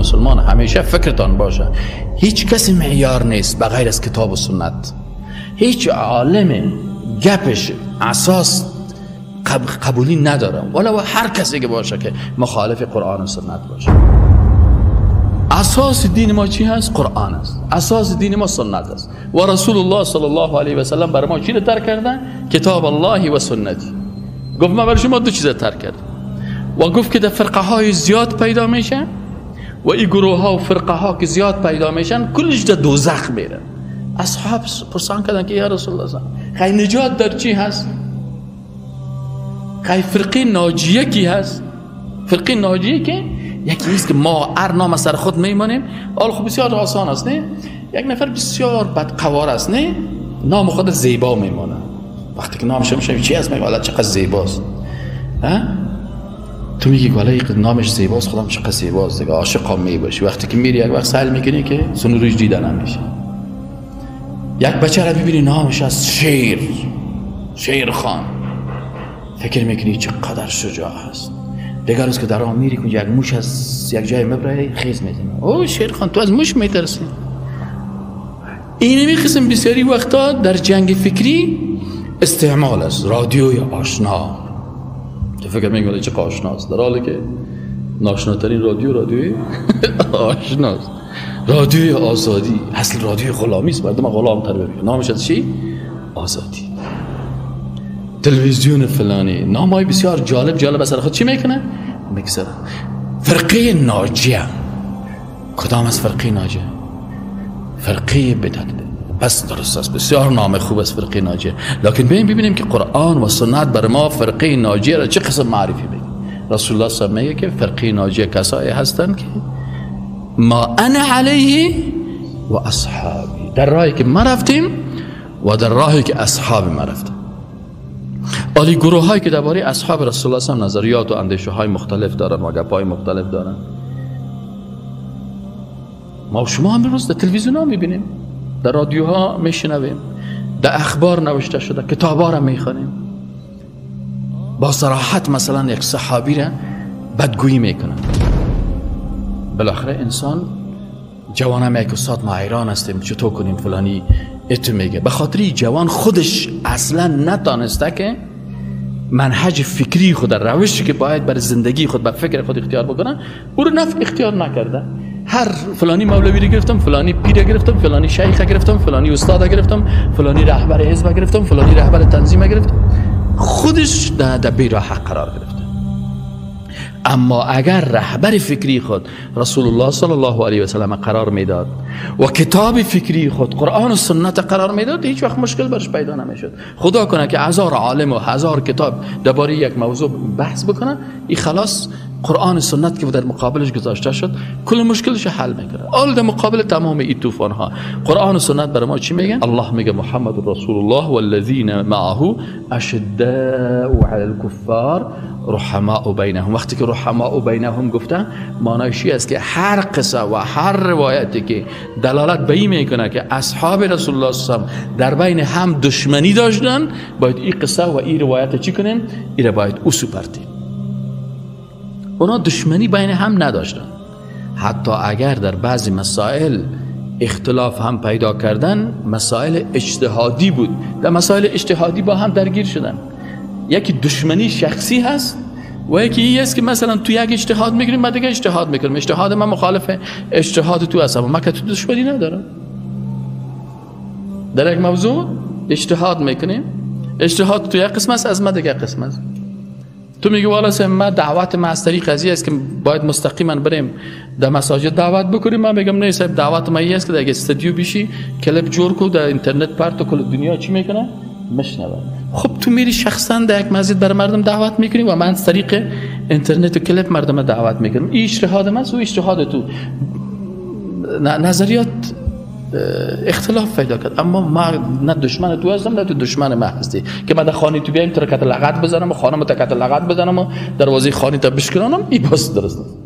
مسلمان همیشه فکرتان باشه هیچ کسی معیار نیست بغیر از کتاب و سنت. هیچ عالم گپش اساس قبولی ندارم ولو هر کسی که باشه که مخالف قرآن و سنت باشه. اساس دین ما چی هست؟ قرآن است. اساس دین ما سنت است و رسول الله صلی الله علیه و سلم بر ما چی رو ترک کردن؟ کتاب الله و سنتی. گفت ما بر شما دو چیز ترک کردم و گفت که در فرقه های زیاد پیدا میشن و این گروه ها و فرقه ها که زیاد پیدا میشن کلش در دوزخ میرن. اصحاب پرسان کردن که یا رسول الله خیلی نجات در چی هست؟ خیلی فرقه ناجیه کی هست؟ فرقه ناجیه که یکی است که ما هر نام سر خود میمانیم. حال خب بسیار آسان است نه؟ یک نفر بسیار بدقوار است نه؟ نام خود زیبا میمانه. وقتی که نامش میشه چی هست میگه والا چقدر زیباست. ها؟ تو میگی والا نامش زیباست خودم چقدر زیباست دیگه عاشق هم میباشی. وقتی که میری یک وقت سهل میکنی که سنوریش دیدن نمیشه. یک بچه را ببینی نامش از شیر خان فکر میکنی چقدر شجاع است. دیگر روز که در آن میری کنی یک موش از یک جای مبره خیز میزنه او شیر خان تو از موش میترسی. اینمی قسم بسیاری وقتا در جنگ فکری استعمال است. رادیوی آشنا تو فکر میکنی چه آشناست در حالی که ناشناترین رادیوی آشناست. رادیوی آزادی اصل رادیوی غلامی است. مردم غلام تر ببینید نامش از چی؟ آزادی. تلویزیون فلانی نامای بسیار جالب اثر خود چی میکنه؟ میکسره. فرقه ناجیه کدام از فرقه ناجیه؟ فرقه بدعت. بس درست است بسیار نام خوب است فرقه ناجیه. لکن ببینیم که قرآن و سنت بر ما فرقه ناجیه را چه قسم معرفی میگه. رسول الله صلی الله علیه و میگه که فرقه ناجیه کسایی هستند که ما انا علیه و اصحابی در راهی که ما رفتیم و در راهی که اصحاب ما رفتن. عالی گروه هایی که درباره اصحاب رسول الله صلی الله علیه و نظریات و اندیشه های مختلف دارن و گپ های مختلف دارن. ما و شما هم روز در تلویزیون ها میبینیم در رادیوها میشنویم در اخبار نوشته شده کتاب ها را میخوانیم با صراحت مثلا یک صحابی را بدگویی میکنن. بالاخره انسان جوان هم یک استاد ما حیران هستیم چطور کنیم فلانی اتو میگه به خاطر جوان خودش اصلا نتانسته که منهج فکری خود در روشی که باید بر زندگی خود بر فکر خود اختیار بکنن او رو نفع اختیار نکرده. هر فلانی مولوی رو گرفتم فلانی پیر گرفتم فلانی شیخ گرفتم فلانی استاد گرفتم فلانی رهبر حزب گرفتم فلانی رهبر تنظیم گرفتم خودش در بیراه قرار گرفته. اما اگر رهبر فکری خود رسول الله صلی الله علیه و سلم قرار میداد و کتاب فکری خود قرآن و سنت قرار میداد هیچ وقت مشکل برش پیدا نمیشد. خدا کنه که 1000 عالم و 1000 کتاب درباره یک موضوع بحث بکنن این خلاص قرآن و سنت که در مقابلش گذاشته شد کل مشکلش حل میکنه. اول در مقابل تمام این طوفان ها قرآن و سنت برای ما چی میگن؟ الله میگه محمد رسول الله والذین معه اشداء علی الكفار رحماء بینهم. وقتی که رحماء بینهم گفتن معنیش است که هر قصه و هر روایتی که دلالت به این میکنه که اصحاب رسول الله صلی الله علیه و در بین هم دشمنی داشتن باید این قصه و این روایت چی کنیم؟ این رو باید اسوپرتیم. اونا دشمنی بین هم نداشتن. حتی اگر در بعضی مسائل اختلاف هم پیدا کردن مسائل اجتهادی بود در مسائل اجتهادی با هم درگیر شدن. یکی دشمنی شخصی هست و یکی این است که مثلا تو یک اجتهاد میگیریم من دیگه اجتهاد میکنم اجتهاد من مخالف اجتهاد تو هستم من که تو دشمنی ندارم. در یک موضوع اجتهاد میکنیم اجتهاد تو یک قسم است از من دیگه قسم است. تو میگی والا ما دعوت ما از طریق قضیه است که باید مستقیما بریم در مساجد دعوت بکنیم. من میگم نه صاحب دعوت ما این است که در استودیو بشی کلیپ جور کو در اینترنت پرت کل دنیا چی میکنه میشنوه. خب تو میری شخصا در یک مسجد برای مردم دعوت میکنی و من از طریق اینترنت و کلیپ مردم دعوت میکنم. این اجتهاد من است و اجتهاد تو نظریات اختلاف پیدا کرد اما ما نه دشمن تو هستم نه تو دشمن من هستی که من در خانه تو بیایم ترکت لغت بزنم و خانم ترکت لغت بزنم و دروازه خانه تا بشکنم این باز درست نیست.